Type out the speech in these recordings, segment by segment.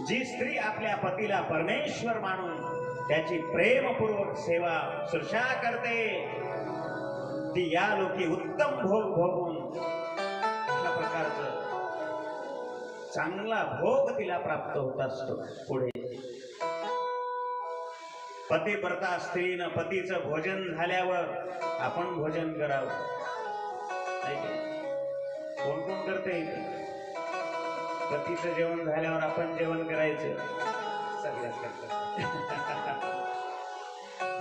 जी स्त्री आपल्या पतीला परमेश्वर मानून त्याची प्रेमपूर्वक सेवा शुश्रूषा करते ती या लोकी उत्तम भोग भोगून अशा प्रकारचं चांगला भोग तिला प्राप्त होत असतो. पुढे पतिव्रता स्त्रीनं पतीचं भोजन झाल्यावर आपण भोजन करावं. कोण कोण करते? पतीचं जेवण झाल्यावर आपण जेवण करायचं. सगळ्याच करतात.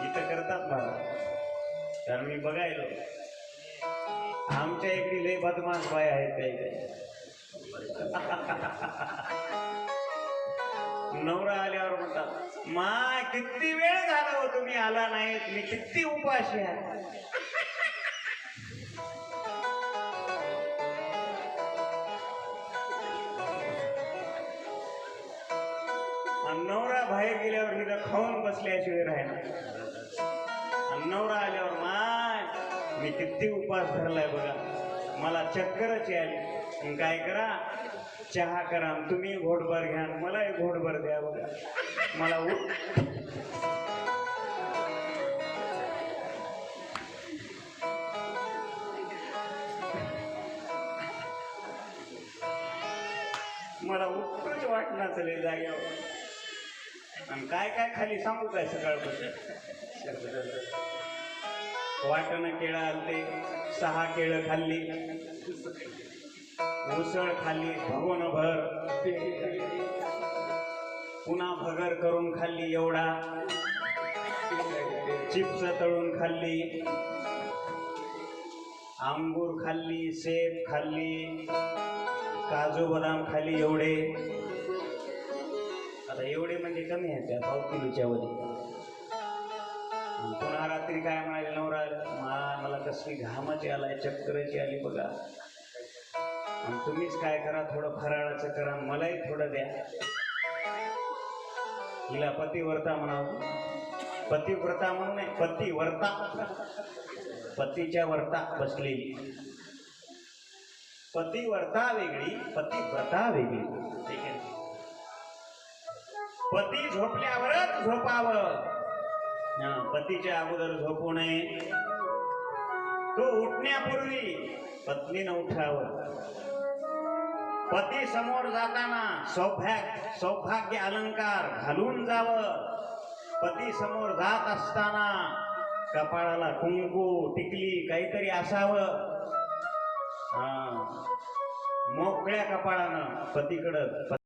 इथं करतात मला, कारण मी बघायलो आमच्या इकडे लय बदमाश बाय आहेत काही काही. नवरा आल्यावर म्हणतात, माय किती वेळ झाला हो तुम्ही आला नाहीत, मी किती उपाशी आहे. नवरा बाहेर गेल्यावर हिला खाऊन बसल्याशिवाय राहिला. नवरा आल्यावर माय मी किती उपास धरलाय बघा, मला चक्करच आली. काय करा, चहा करा, तुम्ही घोटभर घ्या, मलाही घोटभर द्या बघा. मला मला उठच वाटणार चले जाग्यावर. आणि काय काय खाली सांगू काय सकाळपासून. वाटणं केळं आलते, 6 केळं खाल्ली, उसळ खाल्ली भगोनभर, पुन्हा भगर करून खाल्ली एवढा, चिप्स तळून खाल्ली, अंगूर खाल्ली, सेब खाल्ली, काजू बदाम खाल्ली एवढे. आता एवढे म्हणजे कमी आहे त्या पाव किलोच्या वरी. पुन्हा रात्री काय म्हणाले नवरा, मला कसली घामाची आलाय, चक्करची आली बघा, आणि तुम्हीच काय करा, थोडं फराळाचं करा, मलाही थोडं द्या. हिला पतिव्रता म्हणावं. पतिव्रता म्हणून नाही, पतिव्रता, पतीच्या व्रता बसलेली. पतिव्रता वेगळी, पतिव्रता वेगळी. ठीक आहे. पती झोपल्यावरच झोपावं, पतीच्या अगोदर झोपू नये. तो उठण्यापूर्वी पत्नीनं उठावं. पती समोर जाताना सौभाग्य अलंकार घालून जावं. पती समोर जात असताना कपाळाला कुंकू टिकली काहीतरी असावं. मोकळ्या कपाळानं पतीकडं